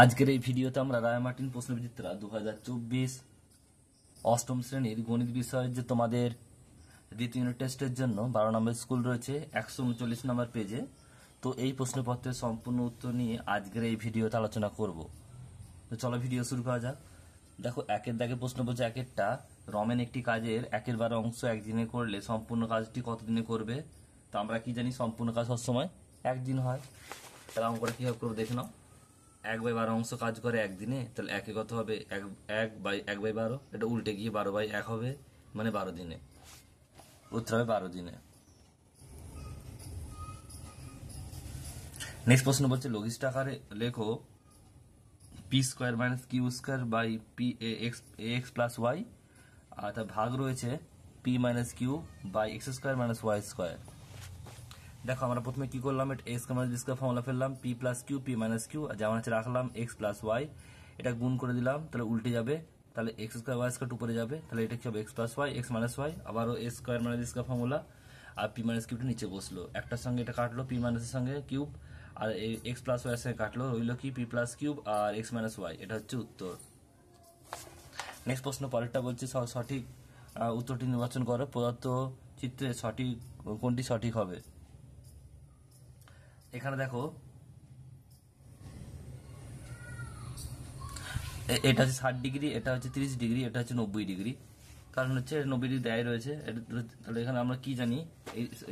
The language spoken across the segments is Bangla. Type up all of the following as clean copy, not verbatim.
আজকের এই ভিডিওতে আমরা রায়মার্টিন প্রশ্নবিচিত্রা 2024 অষ্টম শ্রেণীর গণিত বিষয়ের যে তোমাদের দ্বিতীয় ইউনিট টেস্টের জন্য 12 নম্বর স্কুল রয়েছে 139 নম্বর পেজে। তো এই প্রশ্নপত্রের সম্পূর্ণ উত্তর নিয়ে আজকের এই ভিডিওতে আলোচনা করব। তো চলো ভিডিও শুরু করা যাক। দেখো একের দাগে প্রশ্ন বলছে একেরটা রমেন একটি কাজের 1/12 অংশ একদিনে করলে সম্পূর্ণ কাজটি কতদিনে করবে। তো আমরা কি জানি সম্পূর্ণ কাজ সবসময় একদিন হয়। তাহলে অঙ্কটা কিভাবে করবো দেখে নাও। 1/12 অংশ কাজ করে একদিনে, তাহলে একে কত হবে 1/12, এটা উল্টে গিয়ে 12/1 হবে, মানে 12 দিনে। উত্তর হবে 12 দিনে। নেক্সট প্রশ্ন বলছে লঘিষ্ঠ আকারে লেখো p² - q² / p আর তার ভাগ রয়েছে p - q x² - y²। দেখো আমরা প্রথমে কি করলাম, এটা x - ফর্মুলা ফেললাম, p + q p - q আর যেমন আছে রাখলাম x + y, এটা গুণ করে দিলাম, তাহলে উল্টে যাবে, তাহলে x² y² উপরে যাবে, তাহলে এটা কি হবে x + y x - y, আবারও a² - ফর্মুলা আর p - q নিচে বসলো, একটার সঙ্গে এটা কাটলো p - এর সঙ্গে কিউব, আর x + y এর সঙ্গে কাটলো, রইলো কি p + q আর x - y, এটা হচ্ছে উত্তর। নেক্সট প্রশ্ন পরেরটা বলছে সঠিক উত্তরটি নির্বাচন করো, প্রদত্ত চিত্রে সঠিক কোনটি সঠিক হবে। এখানে দেখো এটা হচ্ছে 60 ডিগ্রি, এটা হচ্ছে 30 ডিগ্রি, এটা হচ্ছে 90 ডিগ্রি, কারণ হচ্ছে 90 ডিগ্রি দেয় রয়েছে। তাহলে এখানে আমরা কি জানি,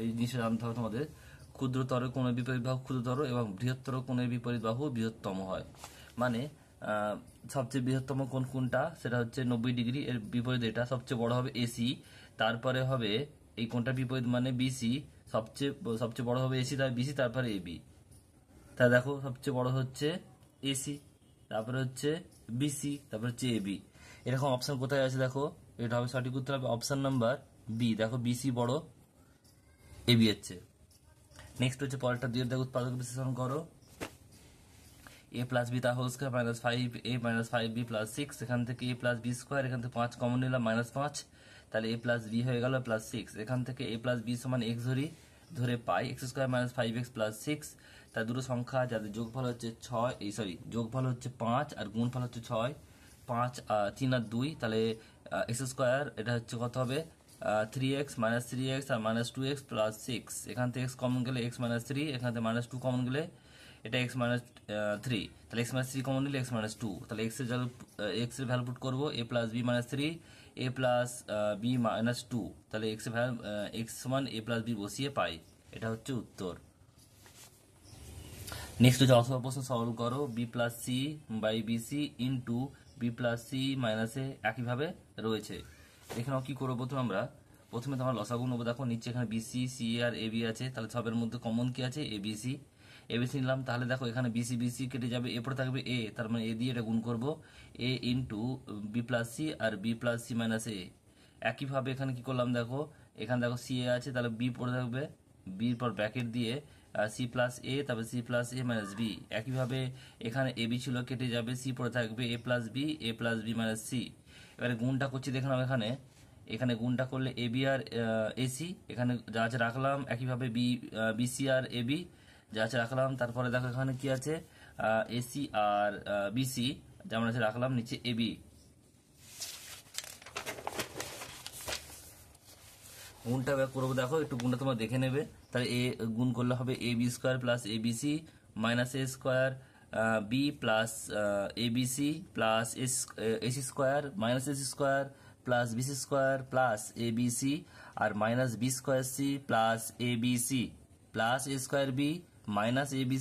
এই জিনিসটা জানতে হবে তোমাদের। ক্ষুদ্রতর কোণের বিপরীত বাহু ক্ষুদ্রতর এবং বৃহত্তর কোণের বিপরীত বাহু বৃহত্তম হয়। মানে সবচেয়ে বৃহত্তম কোণ কোনটা, সেটা হচ্ছে 90 ডিগ্রি, এর বিপরীত এটা সবচেয়ে বড় হবে এসি, তারপরে হবে এই কোণটা বিপরীত মানে বিসি, সবচেয়ে বড় হবে এসি, তার বিসি, তারপরে এবি। তা দেখো সবচেয়ে বড় হচ্ছে এসি, তারপরে হচ্ছে বিসি, তারপরে হচ্ছে এবি। এরকম অপশন কোথায় আছে দেখো, এটা হবে সঠিক উত্তর হবে অপশন নাম্বার বি। দেখো বিসি বড়, এবি হচ্ছে। নেক্সট হচ্ছে পরেরটা দিয়ে দেখো উৎপাদক বিশ্লেষণ করো। a + b তা হোল স্কয়ার -5a - 5b + 6, এখান থেকে a + b², এখান থেকে 5 কমন নিলাম -5, তাহলে a + b হয়ে গেল +6, এখান থেকে a + b = x ধরে পাই x² - 5x + 6, তার দুটো সংখ্যা যাদের যোগফল হচ্ছে যোগফল হচ্ছে 5 আর গুণফল হচ্ছে 6, 5 3 আর 2, তাহলে x², এটা হচ্ছে কত হবে 3x - 3x আর -2x + 6, এখান থেকে x কমন গেলে x - 3, এখান থেকে -2 কমন গেলে এটা x - 3, তাহলে x - 3 কমন নিলে x - 2, তাহলে x এর ভ্যালু পুট করবো a + b - 3 a + b - 2, তাহলে x এর ভ্যালু x সমান a + b বসিয়ে পাই, এটা হচ্ছে উত্তর। নেক্সট হচ্ছে অথবা প্রশ্ন সলভ করো b + c / bc into b + c - a একইভাবে রয়েছে। এখানে কি করবো প্রথমে তোমার লসাগু নেবো। দেখো নিচে এখানে বিসি সি আর এবি আছে, তাহলে সবের মধ্যে কমন কি আছে এবিসি, এবিসি নিলাম, তাহলে দেখো এখানে বিসি বিসি কেটে যাবে, এরপরে থাকবে এ, তার মানে এ দিয়ে এটা গুণ করবো, এ into b + c R b + c - a। একইভাবে এখানে কি করলাম দেখো, এখানে দেখো সি এ আছে, তাহলে বি পড়ে থাকবে, বির পর ব্র্যাকেট দিয়ে সি + a, তারপরে সি + a - b। একইভাবে এখানে এবি ছিল, কেটে যাবে, সি পড়ে থাকবে a + b - c। এবারে গুণটা করছি দেখলাম, এখানে গুণটা করলে এবি আর এসি, এখানে যা আছে রাখলাম, একইভাবে বিসি আর এবি যা আছে রাখলাম, তারপরে দেখো এখানে কি আছে এসি আর বিসি যেমন আছে রাখলাম, নিচে এবি। গুণটা করবো, দেখো একটু গুণটা তোমরা দেখে নেবে, তাহলে এ গুণ করলে হবে ab² + abc -a² b + abc + ac² -ac² + bc² + abc আর -b²c + abc + a²b -ab²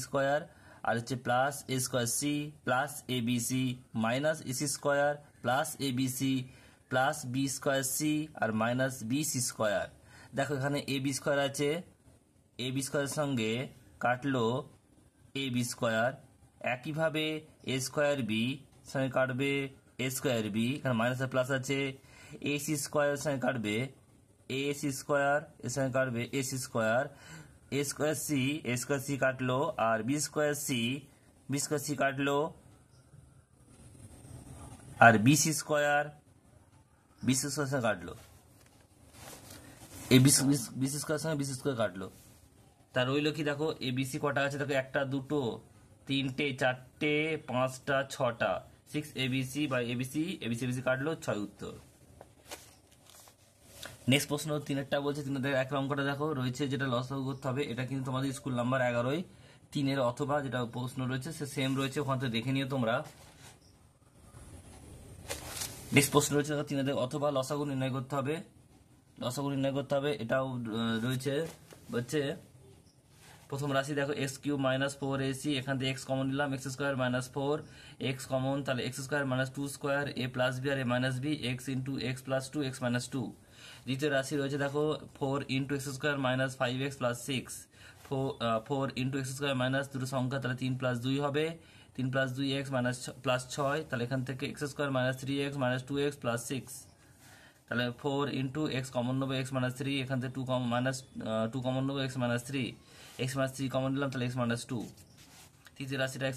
আর হচ্ছে +a²c + abc -ac² + abc + b²c আর -bc²। দেখো এখানে ab² আছে, ab² সঙ্গে কাটলো ab², একইভাবে a²b সঙ্গে কাটবে a²b, এখানে মাইনাস প্লাস আছে, ac² সঙ্গে কাটবে ac², এর সঙ্গে কাটবে ac², a²c কাটলো আর b²c কাটলো আর bc² সঙ্গে কাটলো, এই বিসি স্কোয়ার সঙ্গে বিসি স্কোয়ার কাটলো, তার রইলো কি দেখো এবিসি কটা আছে দেখো, একটা দুটো 3টে 4টে 5টা 6টা 6 ABC by ABC ABC ABC কাটলো 6 উত্তর। নেক্সট প্রশ্ন 3-এরটা বলছে 3-এর 1 অঙ্কটা দেখো রয়েছে যেটা লসাগু করতে হবে, এটা কিন্তু তোমাদের স্কুল নাম্বার 11 3-এর অথবা যেটা প্রশ্ন রয়েছে সে সেম রয়েছে, ওখান থেকে দেখে নিও তোমরা। নেক্সট প্রশ্ন রয়েছে 3-এর অথবা লসাগু নির্ণয় করতে হবে, লসাগু নির্ণয় করতে হবে, এটাও রয়েছে হচ্ছে প্রথম রাশি দেখো x³ - 4ac, এখান থেকে x কমন নিলাম, x² - 4 x কমন, তাহলে x² - 2 square a plus b আর a minus b x into x plus 2 x minus 2। দ্বিতীয় রাশি রয়েছে দেখো 4 into x² - 5x plus 6 4 into x² minus দুটো সংখ্যা, তাহলে 3 প্লাস 2 হবে, 3 প্লাস 2x মাইনাস প্লাস 6, তাহলে এখান থেকে x² - 3x minus 2x plus 6, তাহলে 4 ইন্টু এক্স কমন নেবো x মাইনাস 3, এখান থেকে 2 কমন নেবো x minus 3, x minus 3 common নিলাম, তাহলে x মাইনাস 2। তৃতীয় রাশিটা x²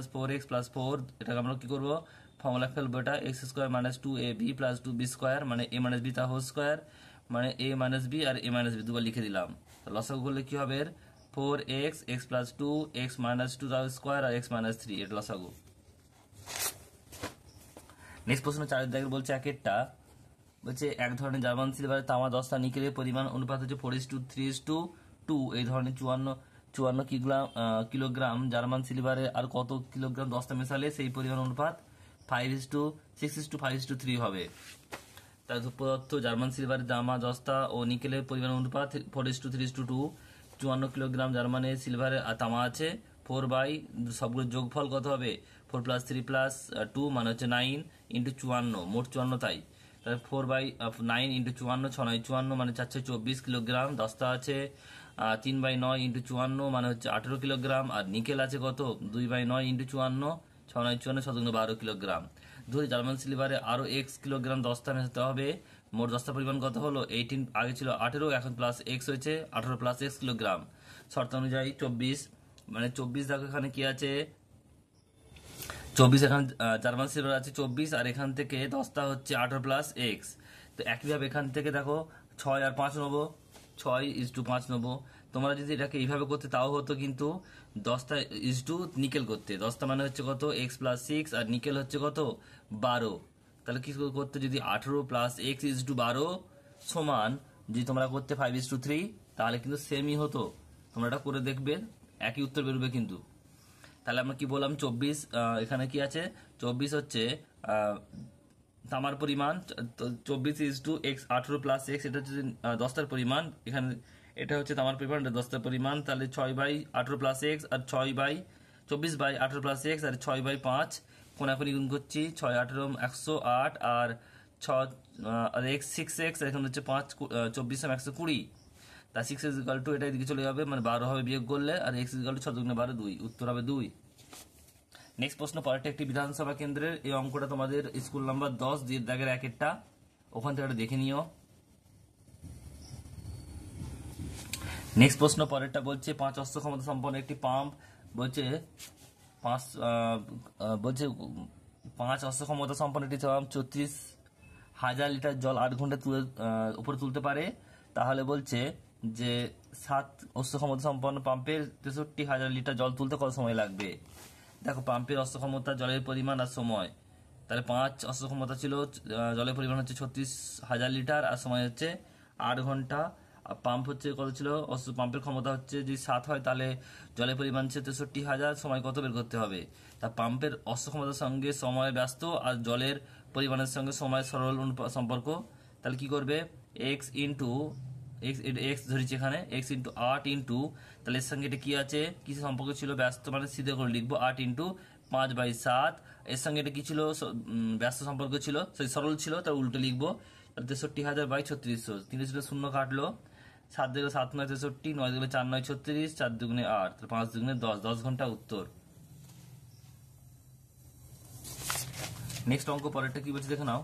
- 4x প্লাস 4, এটাকে আমরা কি করবো ফর্মুলা ফেলবো, এটা x² - 2ab plus 2b square মানে a মাইনাস বি তা হোল স্কোয়ার মানে a মাইনাস বি আর a মাইনাস বি দুবার লিখে দিলাম। লসাগু করলে কি হবে 4x x plus 2 x minus 2 তার স্কোয়ার আর x মাইনাস 3, এটা লসাগু। নেক্সট প্রশ্ন 4 দাগের বলছে 1-এরটা বলছে এক ধরনের জার্মান সিলভারের তামা 10টা নিকেলের পরিমাণ অনুপাত হচ্ছে 4:3:2, এই ধরনের 54 কিলোগ্রাম জার্মান সিলভারে আর কত কিলোগ্রাম 10টা মেশালে সেই পরিমাণ অনুপাত 5:6:5:3 হবে। তার প্রদত্ত জার্মান সিলভারের তামা 10টা ও নিকেলের পরিমাণ অনুপাত 4:3:2, 54 কিলোগ্রাম জার্মানের সিলভারের তামা আছে, 4 বাই সবগুলোর যোগফল কত হবে 4 + 3 + 2 মানে হচ্ছে 9 ইন্টু 54, মোট 54, তাই তাহলে 4/9 ইন্টু 54 6 9 54 মানে 424 কিলোগ্রাম 10টা আছে, 3/9 ইন্টু 54 মানে হচ্ছে 18 কিলোগ্রাম, আর নিকেল আছে কত 2/9 ইন্টু 54 6 9 54 7 12 কিলোগ্রাম। ধরি জার্মান সিলভারে আরো x কিলোগ্রাম 10টা মেশাতে হবে, মোট 10টা পরিমাণ কত হলো 18, আগে ছিল 18 এখন প্লাস x হয়েছে 18 প্লাস x কিলোগ্রাম, শর্ত অনুযায়ী 24 মানে 24 দেখো এখানে কি আছে 24, এখানে জার্মান সিলভার আছে 24 আর এখান থেকে 10টা হচ্ছে 18 প্লাস এক্স। তো একইভাবে এখান থেকে দেখো 6 আর 5 নেবো, 6:5 নেবো। তোমরা যদি এটাকে এইভাবে করতে তাও হতো, কিন্তু 10টা ইজটু নিকেল করতে, 10টা মানে হচ্ছে কত x প্লাস 6 আর নিকেল হচ্ছে কত 12, তাহলে কি করতে যদি 18 প্লাস x ইজটু 12 সমান যদি তোমরা করতে 5:3, তাহলে কিন্তু সেমই হতো, তোমরা এটা করে দেখবে একই উত্তর বেরোবে কিন্তু। তাহলে আমরা কি বললাম 24, এখানে কি আছে 24 হচ্ছে তামার পরিমাণ, 24:x 18 প্লাস x এটা হচ্ছে 10টার পরিমাণ, এখানে এটা হচ্ছে তামার পরিমাণ, এটা 10টার পরিমাণ, তাহলে 6/18 প্লাস x আর 24/18 প্লাস x আর 6/5 কোনাকুনি গুণ করছি 6 18 108 আর 6 আর x 6x এখানে হচ্ছে 5 24 120, তা 6 = এটা এদিকে চলে যাবে মানে 12 হবে বিয়োগ করলে, আর x = 6 × 12 2, উত্তর হবে 2। নেক্সট প্রশ্ন পরেরটা একটি বিধানসভা কেন্দ্রের, এই অঙ্কটা তোমাদের স্কুল নাম্বার 10 দাগের 1-এরটা, ওখান থেকে দেখে নিও। নেক্সট প্রশ্ন পরেরটা বলছে 5 অশ্ব ক্ষমতা সম্পন্ন একটি পাম্প বলছে 5 অশ্ব ক্ষমতা সম্পন্ন একটি পাম্প 34,000 লিটার জল 8 ঘন্টা উপরে তুলতে পারে, তাহলে বলছে যে 7 অশ্ব ক্ষমতা সম্পন্ন পাম্পের 63,000 লিটার জল তুলতে কত সময় লাগবে। দেখো পাম্পের অশ্ব ক্ষমতা, জলের পরিমাণ আর সময়, তাহলে 5 অশ্ব ক্ষমতা ছিল, জলের পরিমাণ হচ্ছে 36,000 লিটার আর সময় হচ্ছে 8 ঘন্টা, আর পাম্প হচ্ছে কত ছিল পাম্পের ক্ষমতা হচ্ছে যদি 7 হয় তাহলে জলের পরিমাণ হচ্ছে 63,000, সময় কত বের করতে হবে। তা পাম্পের অশ্ব ক্ষমতার সঙ্গে সময় ব্যস্ত আর জলের পরিমাণের সঙ্গে সময় সরল সম্পর্ক, তাহলে কি করবে x ধরেছি এখানে x × 8 ইন্টু, তাহলে এর সঙ্গে এটা কি আছে কিছু সম্পর্ক ছিল ব্যস্ত মানে সিধে করে লিখবো 8 × 5/7, এর সঙ্গে এটা কি ছিল ব্যস্ত সম্পর্ক ছিল সেই সরল ছিল, তার উল্টো লিখবো 63,000/3600, 3 শূন্য কাটলো, 7 × 7 = 63, 9 × 4 = 36, 4 × 2 = 8, 5 × 2 = 10 ঘন্টা উত্তর। নেক্সট অঙ্ক পরেরটা কি বলছে দেখে নাও।